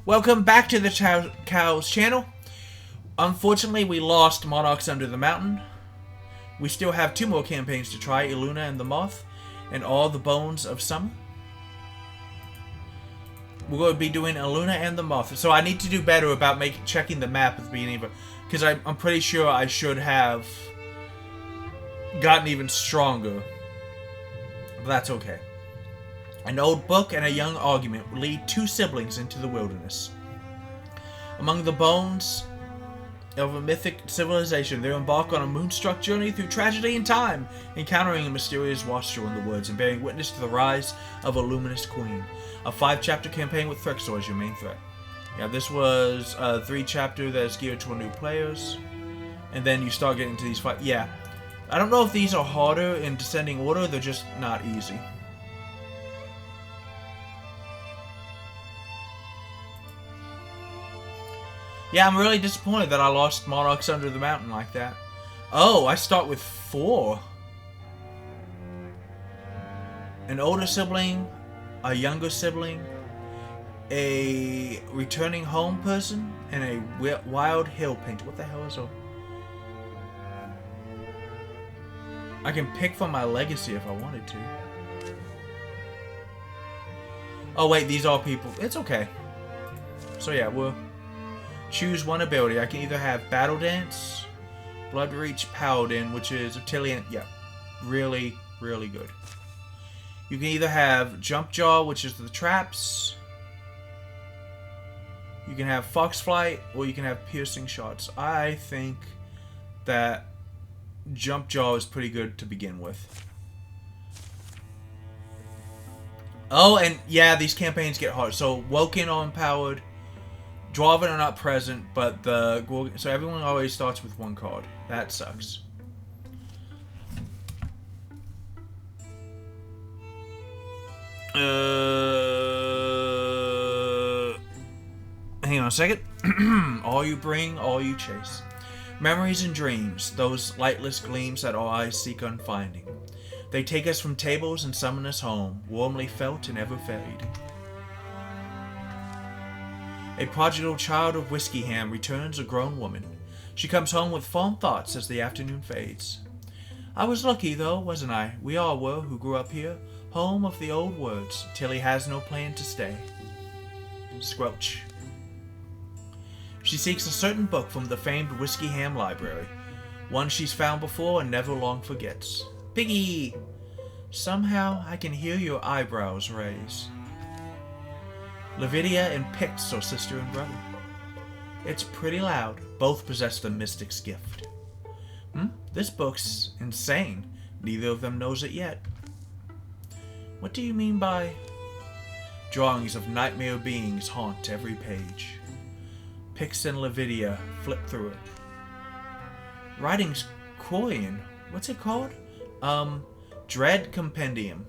Welcome back to the Cows channel. Unfortunately, we lost Monarchs Under the Mountain. We still have 2 more campaigns to try, Eluna and the Moth, and All the Bones of Summer. We're going to be doing Eluna and the Moth. So I need to do better about checking the map at the beginning of it, because I'm pretty sure I should have gotten even stronger. But that's okay. An old book and a young argument lead 2 siblings into the wilderness. Among the bones of a mythic civilization, they embark on a moonstruck journey through tragedy and time, encountering a mysterious watcher in the woods and bearing witness to the rise of a luminous queen. A 5-chapter campaign with Thrixor as your main threat. Yeah, this was a 3-chapter that is geared toward new players, and then you start getting into these fights. Yeah, I don't know if these are harder in descending order, they're just not easy. Yeah, I'm really disappointed that I lost Monarchs Under the Mountain like that. Oh, I start with 4. An older sibling, a younger sibling, a returning home person, and a wild hill painter. What the hell is a... I can pick from my legacy if I wanted to. Oh wait, these are people. It's okay. So yeah, we'll choose one ability. I can either have Battle Dance, Blood Reach Paladin, which is Attilian. Yeah, really, really good. You can either have Jump Jaw, which is the traps. You can have Fox Flight, or you can have Piercing Shots. I think that Jump Jaw is pretty good to begin with. Oh, and yeah, these campaigns get hard. So Woken are empowered. Dwarven are not present, but so everyone always starts with 1 card. That sucks. Hang on a second. All you bring, all you chase. Memories and dreams, those lightless gleams that our eyes seek unfinding. They take us from tables and summon us home, warmly felt and ever fading. A prodigal child of Whiskey Ham returns a grown woman. She comes home with fond thoughts as the afternoon fades. I was lucky, though, wasn't I? We all were who grew up here, home of the old words. Tilly has no plan to stay. Squelch. She seeks a certain book from the famed Whiskey Ham library, one she's found before and never long forgets. Piggy! Somehow I can hear your eyebrows raise. Lavidia and Pix are sister and brother. It's pretty loud. Both possess the mystic's gift. This book's insane. Neither of them knows it yet. What do you mean by... Drawings of nightmare beings haunt every page. Pix and Lavidia flip through it. Writing's Quoian. What's it called? Dread Compendium.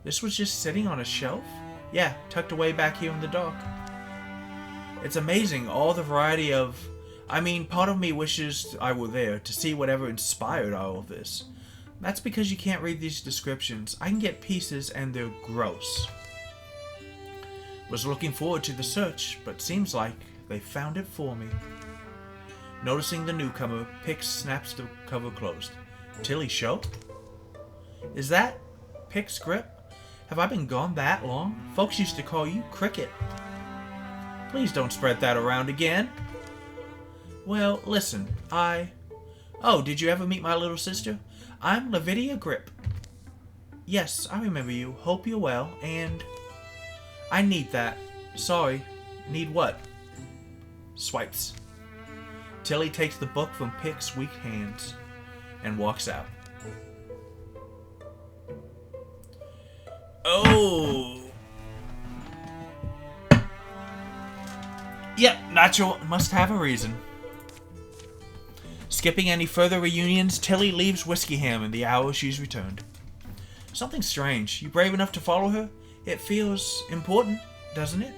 This was just sitting on a shelf? Yeah, tucked away back here in the dark. It's amazing, all the variety of... I mean, part of me wishes I were there to see whatever inspired all of this. That's because you can't read these descriptions. I can get pieces and they're gross. Was looking forward to the search, but seems like they found it for me. Noticing the newcomer, Pix snaps the cover closed. Tilly show? Is that Pix grip? Have I been gone that long? Folks used to call you Cricket. Please don't spread that around again. Well, listen, Oh, did you ever meet my little sister? I'm Lavidia Grip. Yes, I remember you. Hope you're well, and... I need that. Sorry. Need what? Swipes. Tilly takes the book from Pix's weak hands and walks out. Oh! Yep, natural. Must have a reason. Skipping any further reunions, Tilly leaves Whiskey Ham in the hour she's returned. Something strange. You brave enough to follow her? It feels important, doesn't it?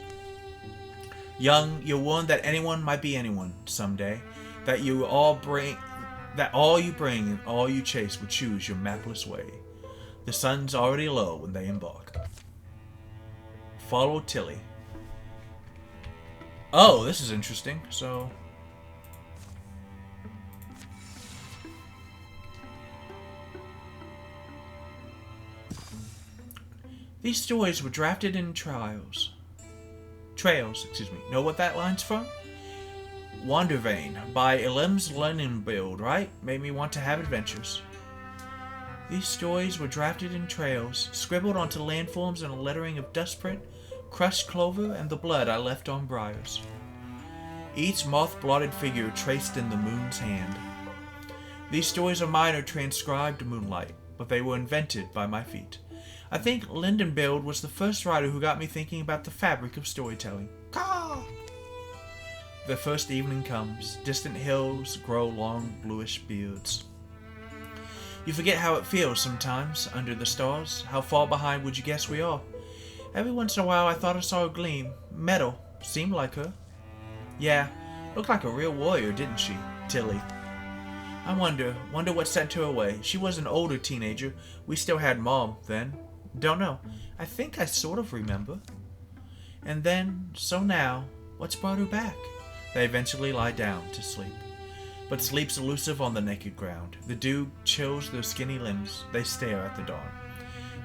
Young, you're warned that anyone might be anyone someday. That all you bring and all you chase will choose your mapless way. The sun's already low when they embark. Follow Tilly. Oh, this is interesting. So... These stories were drafted in trails, excuse me. Know what that line's from? Wildermyth by Eluna, right? Made me want to have adventures. These stories were drafted in trails, scribbled onto landforms in a lettering of dustprint, crushed clover, and the blood I left on briars. Each moth-blotted figure traced in the moon's hand. These stories of mine are transcribed moonlight, but they were invented by my feet. I think Lindenbild was the first writer who got me thinking about the fabric of storytelling. Caw! The first evening comes. Distant hills grow long bluish beards. You forget how it feels sometimes, under the stars. How far behind would you guess we are? Every once in a while I thought I saw a gleam. Metal. Seemed like her. Yeah, looked like a real warrior, didn't she? Tilly. I wonder what sent her away. She was an older teenager. We still had Mom then. Don't know. I think I sort of remember. And then, so now, what's brought her back? They eventually lie down to sleep. But sleep's elusive on the naked ground. The dew chills their skinny limbs. They stare at the dawn.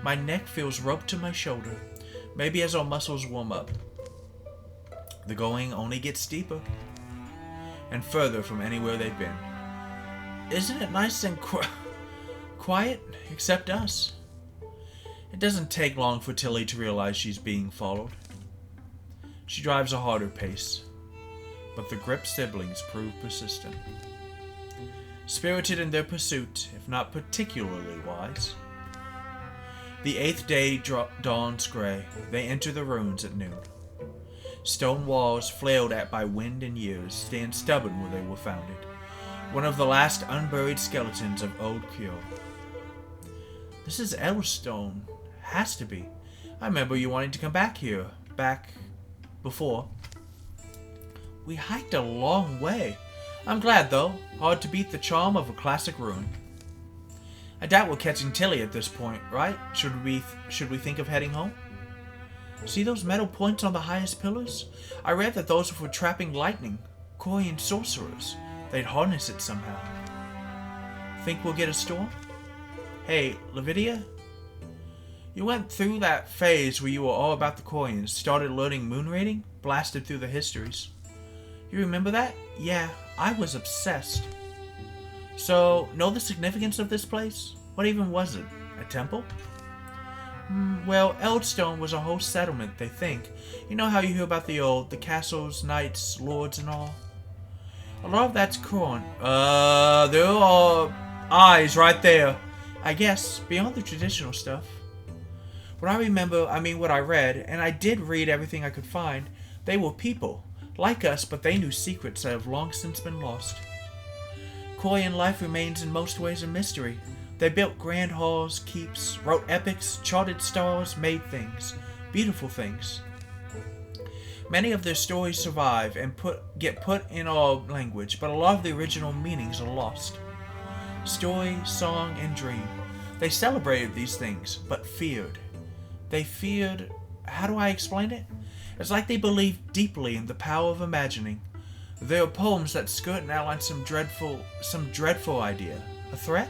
My neck feels rubbed to my shoulder. Maybe as our muscles warm up. The going only gets steeper. And further from anywhere they've been. Isn't it nice and quiet? Except us. It doesn't take long for Tilly to realize she's being followed. She drives a harder pace, but the Grip siblings prove persistent. Spirited in their pursuit, if not particularly wise. The 8th day dawns gray. They enter the ruins at noon. Stone walls, flailed at by wind and years, stand stubborn where they were founded. One of the last unburied skeletons of old Kyo. This is Elstone. Has to be. I remember you wanting to come back here. Before. We hiked a long way. I'm glad, though. Hard to beat the charm of a classic ruin. I doubt we're catching Tilly at this point, right? Should we think of heading home? See those metal points on the highest pillars? I read that those were for trapping lightning. Korean sorcerers. They'd harness it somehow. Think we'll get a storm? Hey, Lavidia? You went through that phase where you were all about the coins, started learning moon rating, blasted through the histories. You remember that? Yeah, I was obsessed. So, know the significance of this place? What even was it? A temple? Well, Eldstone was a whole settlement, they think. You know how you hear about the castles, knights, lords, and all? A lot of that's corn. There are eyes right there. I guess, beyond the traditional stuff. What I remember, what I read, and I did read everything I could find, they were people. Like us, but they knew secrets that have long since been lost. Korean life remains in most ways a mystery. They built grand halls, keeps, wrote epics, charted stars, made things. Beautiful things. Many of their stories survive and get put in our language, but a lot of the original meanings are lost. Story, song, and dream. They celebrated these things, but feared. They feared... How do I explain it? It's like they believed deeply in the power of imagining. There are poems that skirt and outline some dreadful idea. A threat?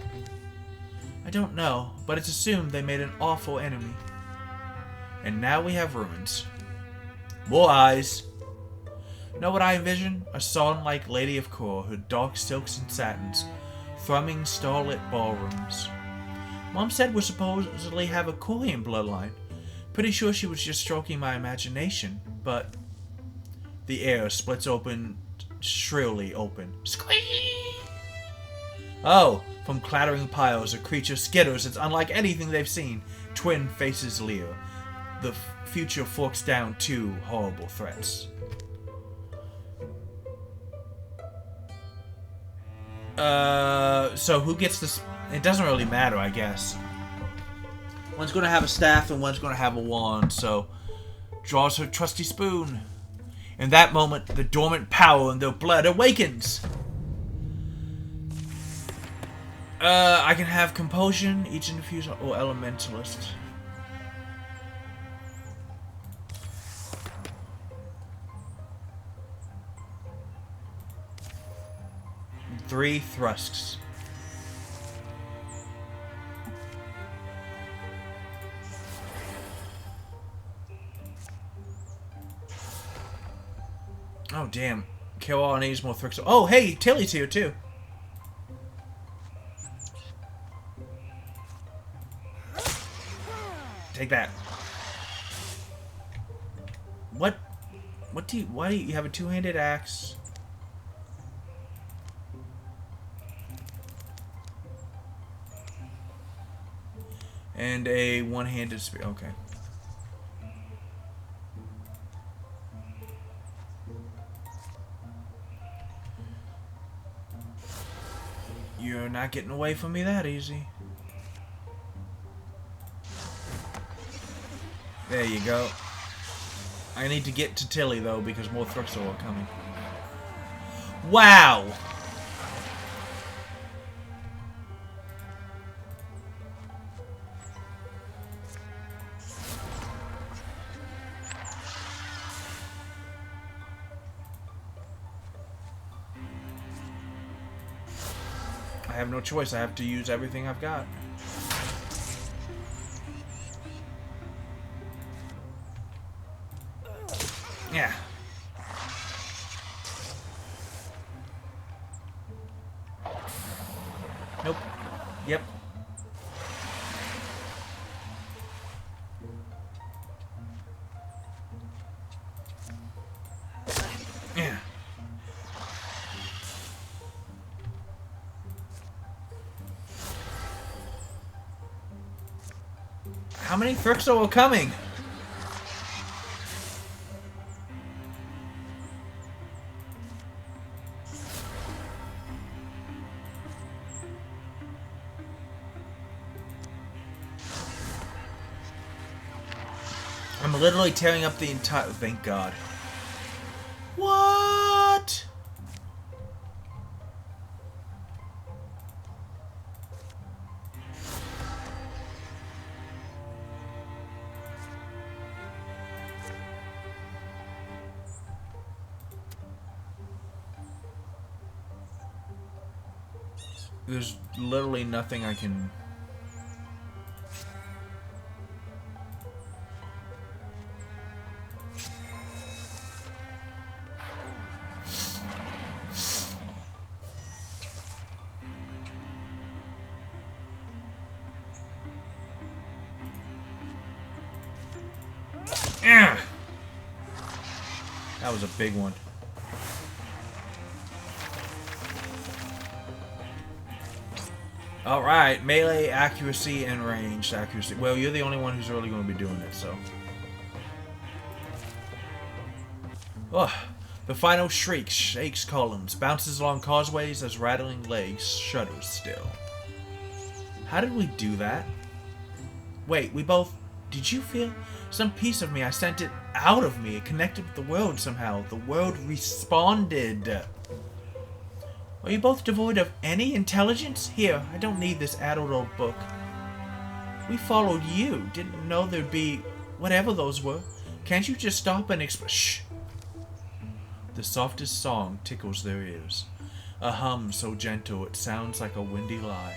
I don't know, but it's assumed they made an awful enemy. And now we have ruins. More eyes. Know what I envision? A song-like Lady of Kor, her dark silks and satins, thrumming starlit ballrooms. Mom said we're supposedly have a Korean bloodline. Pretty sure she was just stroking my imagination, but... The air splits open, shrilly open. Squeak! Oh, from clattering piles, a creature skitters. It's unlike anything they've seen. Twin faces leer. The future forks down two horrible threats. So who gets this? It doesn't really matter, I guess. One's gonna have a staff and one's gonna have a wand, so draws her trusty spoon. In that moment, the dormant power in their blood awakens. I can have compulsion, each infuse or elementalist. 3 thrusts. Oh, damn. Kill all needs more thrusts. Oh, hey, Tilly's here, too. Take that. What do you... Why do you have a two-handed axe? And a one-handed spear. Okay. You're not getting away from me that easy. There you go. I need to get to Tilly, though, because more thrusts are coming. Wow! I have no choice. I have to use everything I've got. Yeah. Nope. Yep. Yeah. How many thrusts are coming? I'm literally tearing up the entire... Thank God. What? There's literally nothing I can... Yeah. That was a big one. Alright, melee, accuracy, and ranged accuracy. Well, you're the only one who's really going to be doing it, so. Ugh. The final shriek shakes columns, bounces along causeways as rattling legs shudders still. How did we do that? Wait, we both... Did you feel? Some piece of me, I sent it out of me. It connected with the world somehow. The world responded. Are you both devoid of any intelligence? Here, I don't need this addled old book. We followed you. Didn't know there'd be whatever those were. Can't you just stop and express? Shh. The softest song tickles their ears. A hum so gentle it sounds like a windy lie.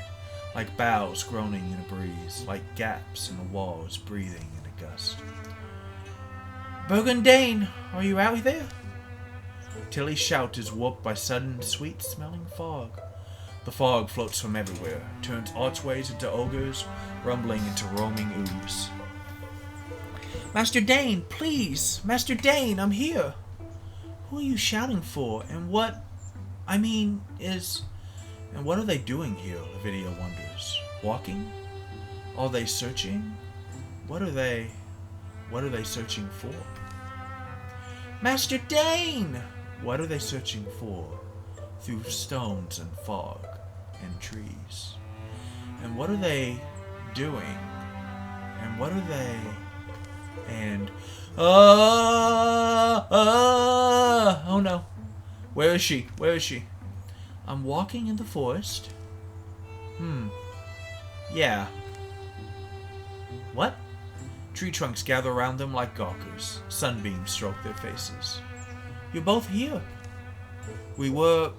Like boughs groaning in a breeze, like gaps in the walls breathing in a gust. Burgundane, are you out there? Tilly's shout is warped by sudden, sweet-smelling fog. The fog floats from everywhere, turns archways into ogres, rumbling into roaming ooze. Master Dane, please! Master Dane, I'm here! Who are you shouting for, and what... I mean, is... And what are they doing here, the video wonders? Walking? Are they searching? What are they searching for? Master Dane! What are they searching for? Through stones and fog and trees. And what are they doing? And what are they... And... Oh no. Where is she? Where is she? I'm walking in the forest. Yeah. What? Tree trunks gather around them like gawkers. Sunbeams stroke their faces. You're both here. We were...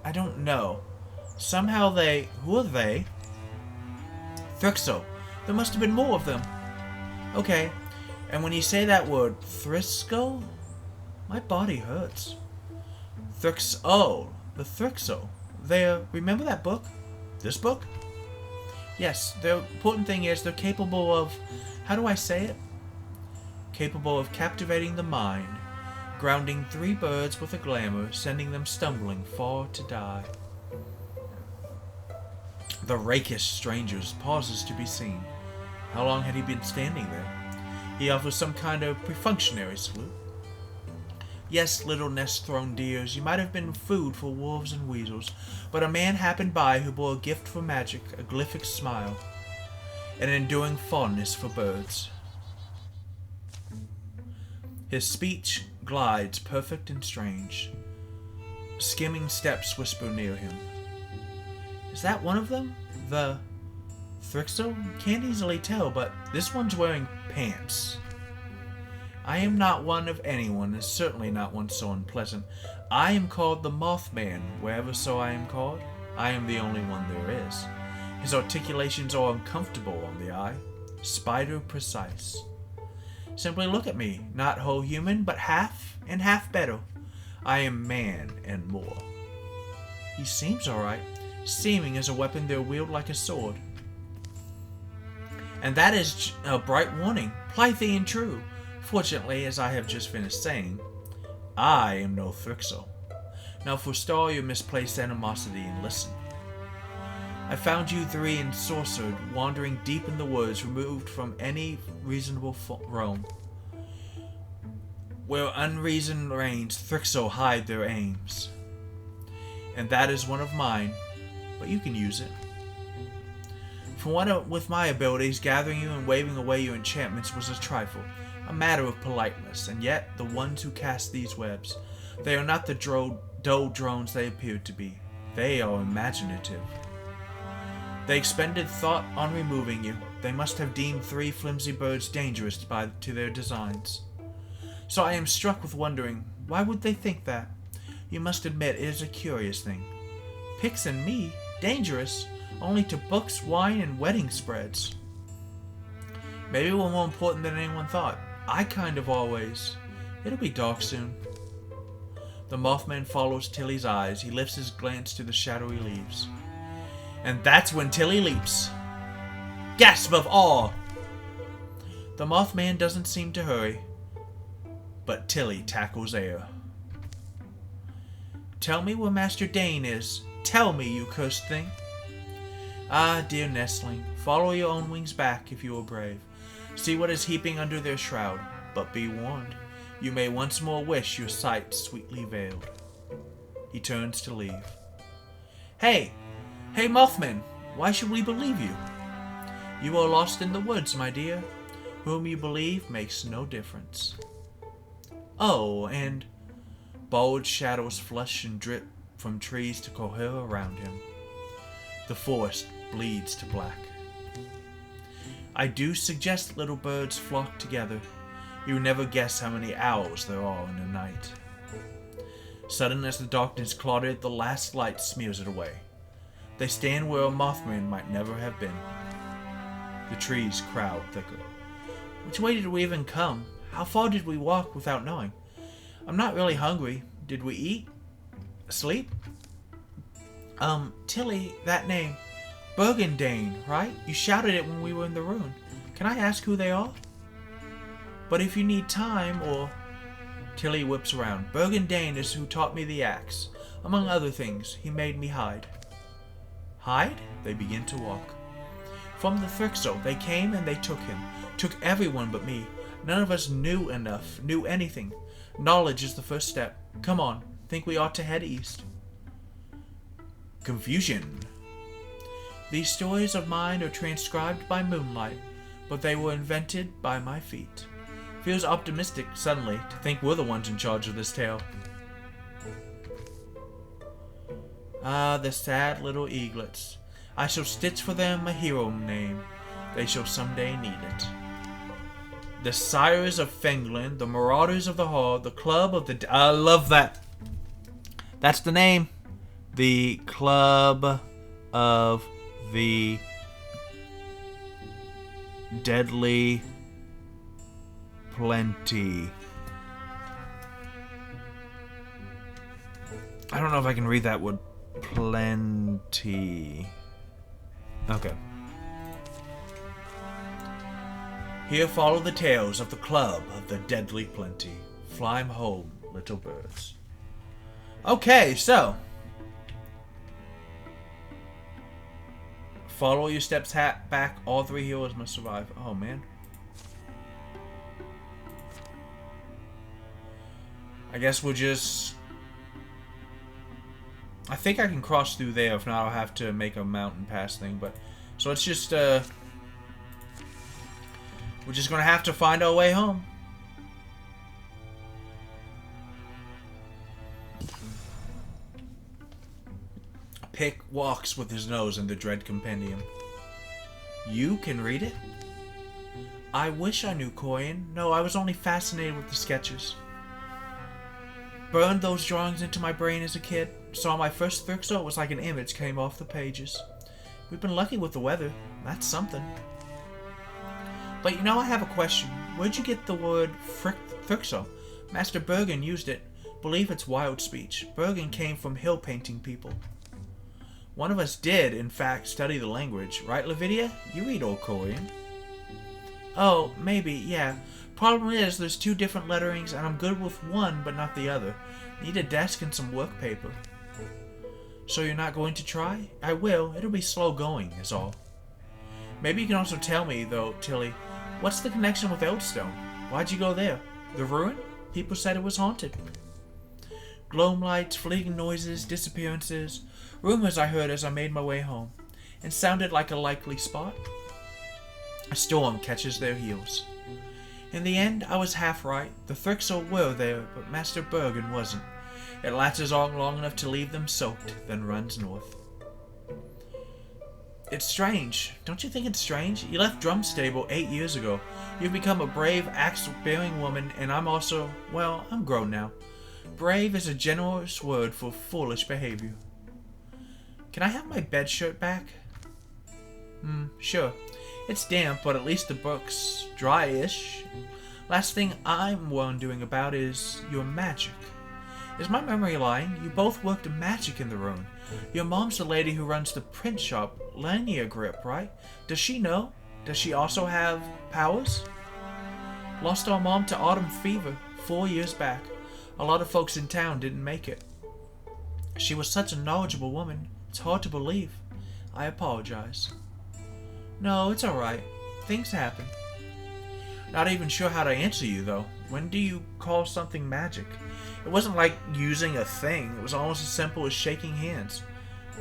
I don't know. Somehow they... Who are they? Thrixo. There must have been more of them. Okay. And when you say that word, Thrisco? My body hurts. Oh, the Thrixo. They're... Remember that book? This book? Yes, the important thing is they're capable of... How do I say it? Capable of captivating the mind, grounding 3 birds with a glamour, sending them stumbling far to die. The rakish stranger pauses to be seen. How long had he been standing there? He offers some kind of perfunctory salute. Yes, little nest-thrown dears, you might have been food for wolves and weasels, but a man happened by who bore a gift for magic, a glyphic smile, an enduring fondness for birds. His speech glides perfect and strange. Skimming steps whisper near him. Is that one of them? The Thrixo? Can't easily tell, but this one's wearing pants. I am not one of anyone, and certainly not one so unpleasant. I am called the Mothman, wherever so I am called. I am the only one there is. His articulations are uncomfortable on the eye, spider precise. Simply look at me, not whole human, but half and half better. I am man and more. He seems alright, seeming as a weapon they're wielded like a sword. And that is a bright warning, Plythian true. Fortunately, as I have just finished saying, I am no Thrixo. Now forestall your misplaced animosity and listen. I found you 3 ensorcered, wandering deep in the woods, removed from any reasonable roam. Where unreason reigns, Thrixo hide their aims. And that is one of mine, but you can use it. For one with my abilities, gathering you and waving away your enchantments was a trifle, a matter of politeness, and yet the ones who cast these webs, they are not the dull drones they appeared to be. They are imaginative. They expended thought on removing you. They must have deemed 3 flimsy birds dangerous to their designs. So I am struck with wondering, why would they think that? You must admit it is a curious thing. Pix and me, dangerous, only to books, wine, and wedding spreads. Maybe we're more important than anyone thought. I kind of always. It'll be dark soon. The Mothman follows Tilly's eyes. He lifts his glance to the shadowy leaves. And that's when Tilly leaps. Gasp of awe! The Mothman doesn't seem to hurry, but Tilly tackles air. Tell me where Master Dane is. Tell me, you cursed thing. Ah, dear nestling, follow your own wings back if you are brave. See what is heaping under their shroud, but be warned. You may once more wish your sight sweetly veiled. He turns to leave. Hey! Hey, Mothman! Why should we believe you? You are lost in the woods, my dear. Whom you believe makes no difference. Oh, and... Bald shadows flush and drip from trees to cohere around him. The forest bleeds to black. I do suggest little birds flock together. You never guess how many owls there are in a night. Sudden as the darkness clouded, the last light smears it away. They stand where a Mothman might never have been. The trees crowd thicker. Which way did we even come? How far did we walk without knowing? I'm not really hungry. Did we eat? Sleep? Tilly, that name. Burgundane, right? You shouted it when we were in the ruin. Can I ask who they are? But if you need time, or... Tilly whips around. Burgundane is who taught me the axe. Among other things, he made me hide. Hide? They begin to walk. From the Thrixo, they came and they took him. Took everyone but me. None of us knew anything. Knowledge is the first step. Come on, think we ought to head east. Confusion. These stories of mine are transcribed by moonlight, but they were invented by my feet. Feels optimistic, suddenly, to think we're the ones in charge of this tale. Ah, the sad little eaglets. I shall stitch for them a hero name. They shall someday need it. The Sires of Fengland, the Marauders of the Hall, the Club of the... I love that. That's the name. The Club of the Deadly Plenty. I don't know if I can read that word. Plenty. Okay. Here follow the tales of the Club of the Deadly Plenty. Fly home, little birds. Okay, so. Follow your steps back. All 3 heroes must survive. Oh, man. I guess we'll just... I think I can cross through there. If not, I'll have to make a mountain pass thing. But so it's just... we're just going to have to find our way home. Pick walks with his nose in the Dread Compendium. You can read it? I wish I knew Korean. No, I was only fascinated with the sketches. Burned those drawings into my brain as a kid. Saw my first Thrixo, it was like an image came off the pages. We've been lucky with the weather. That's something. But you know, I have a question. Where'd you get the word Thrixo? Master Bergen used it. Believe it's wild speech. Bergen came from hill painting people. One of us did, in fact, study the language. Right, Lavidia? You read Old Korean. Oh, maybe, yeah. Problem is, there's 2 different letterings, and I'm good with one, but not the other. Need a desk and some work paper. So you're not going to try? I will. It'll be slow going, is all. Maybe you can also tell me, though, Tilly, what's the connection with Eldstone? Why'd you go there? The ruin? People said it was haunted. Gloam lights, fleeting noises, disappearances. Rumors I heard as I made my way home. It sounded like a likely spot. A storm catches their heels. In the end, I was half right. The Thrixo were there, but Master Bergen wasn't. It latches on long enough to leave them soaked, then runs north. It's strange. Don't you think it's strange? You left Drumstable 8 years ago. You've become a brave, axe-bearing woman, and I'm also, well, I'm grown now. Brave is a generous word for foolish behavior. Can I have my bed shirt back? Sure. It's damp, but at least the book's dry-ish. Last thing I'm wondering about is your magic. Is my memory lying? You both worked magic in the ruin. Your mom's the lady who runs the print shop, Lania Grip, right? Does she know? Does she also have powers? Lost our mom to autumn fever 4 years back. A lot of folks in town didn't make it. She was such a knowledgeable woman. It's hard to believe. I apologize. No, it's alright. Things happen. Not even sure how to answer you, though. When do you call something magic? It wasn't like using a thing. It was almost as simple as shaking hands.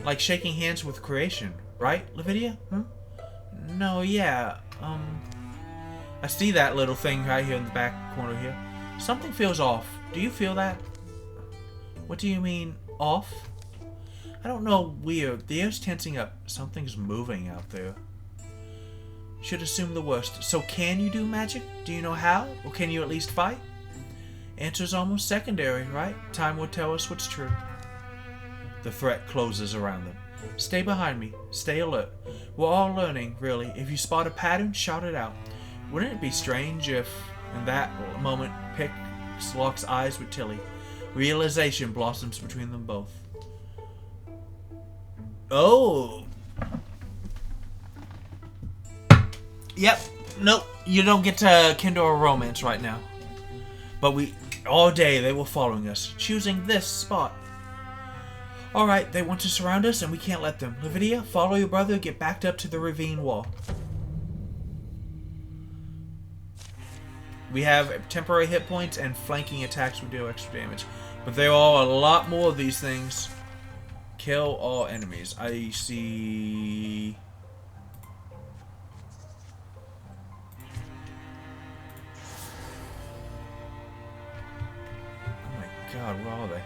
Like shaking hands with creation. Right, Lavidia? No, yeah. I see that little thing right here in the back corner here. Something feels off. Do you feel that? What do you mean, off? I don't know, weird. The air's tensing up. Something's moving out there. Should assume the worst. So can you do magic? Do you know how? Or can you at least fight? Answer's almost secondary, right? Time will tell us what's true. The threat closes around them. Stay behind me. Stay alert. We're all learning, really. If you spot a pattern, shout it out. Wouldn't it be strange if, in that moment, Pix locks eyes with Tilly? Realization blossoms between them both. Oh! Yep. Nope. You don't get to kindle a romance right now. But all day they were following us, choosing this spot. Alright, they want to surround us and we can't let them. Lavidia, follow your brother, get backed up to the ravine wall. We have temporary hit points and flanking attacks will deal extra damage. But there are a lot more of these things. Kill all enemies. I see... God, where are they?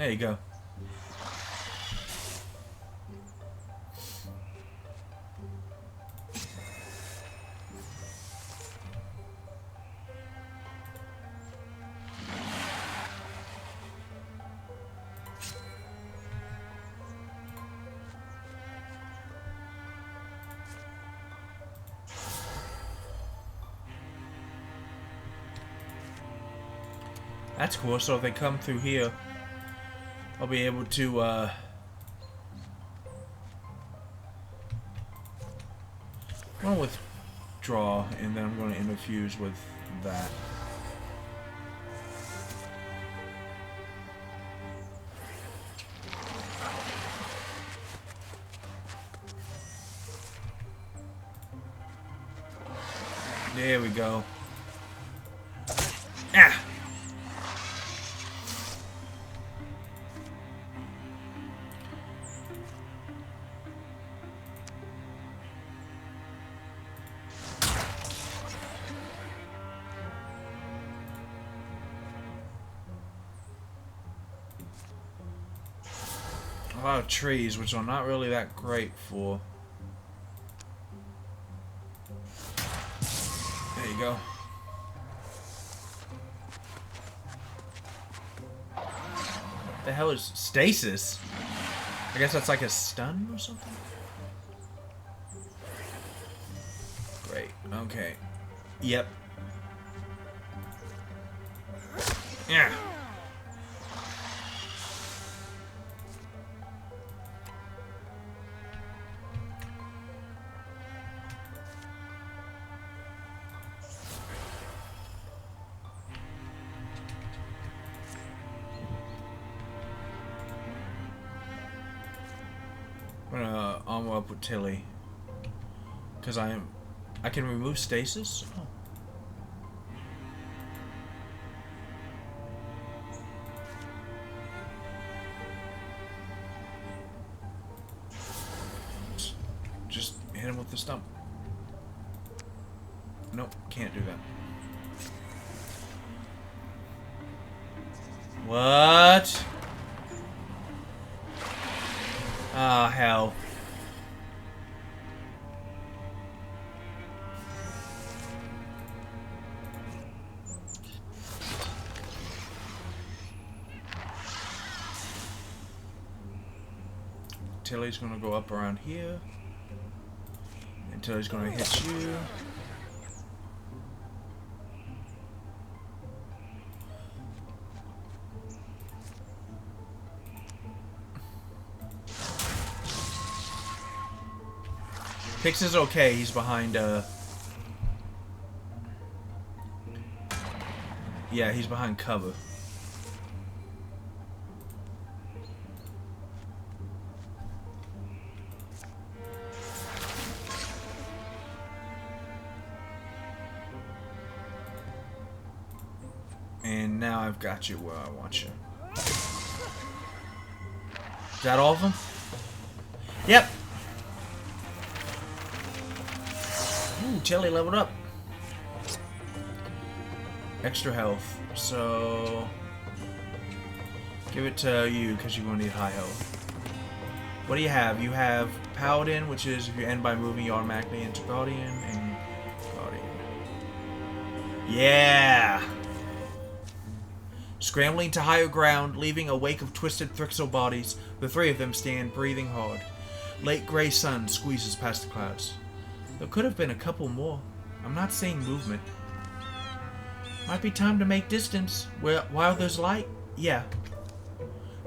There you go. That's cool. So if they come through here, I'll be able to, I'm going to withdraw, and then I'm going to interfuse with that. There we go. Ah! A lot of trees, which I'm not really that great for. There you go. The hell is stasis? I guess that's like a stun or something? Great, okay. Yep. Yeah. I'm gonna armor up with Tilly, because I can remove stasis. Oh. Just hit him with the stump. Nope, can't do that. What? Ah, hell. Tilly's gonna go up around here. And Tilly's gonna hit you. Pix is okay, he's behind, yeah, he's behind cover. And now I've got you where I want you. Is that all of them? Yep. Ooh, Tilly leveled up. Extra health. So give it to you because you're going to need high health. What do you have? You have Paladin, which is if you end by moving, you automatically enter Guardian, and Guardian. Yeah! Scrambling to higher ground, leaving a wake of twisted Thrixel bodies, the three of them stand breathing hard. Late gray sun squeezes past the clouds. There could have been a couple more. I'm not seeing movement. Might be time to make distance. While there's light, yeah.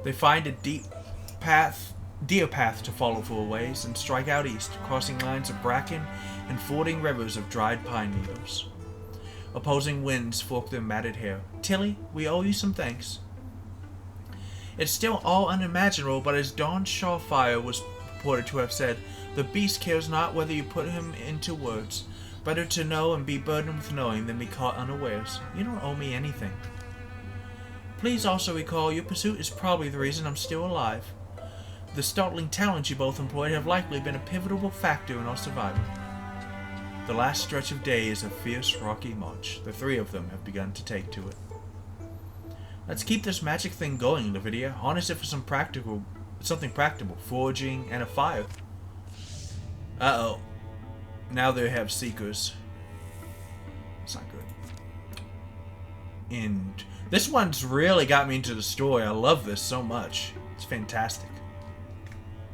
They find a deer path to follow for a ways and strike out east, crossing lines of bracken and fording rivers of dried pine needles. Opposing winds fork their matted hair. Tilly, we owe you some thanks. It's still all unimaginable, but as Dawn Shawfire was reported to have said, the beast cares not whether you put him into words. Better to know and be burdened with knowing than be caught unawares. You don't owe me anything. Please also recall your pursuit is probably the reason I'm still alive. The startling talents you both employed have likely been a pivotal factor in our survival. The last stretch of day is a fierce, rocky march. The three of them have begun to take to it. Let's keep this magic thing going, Lividia. Harness it for something practical. Forging and a fire. Uh-oh. Now they have seekers. It's not good. And this one's really got me into the story. I love this so much. It's fantastic.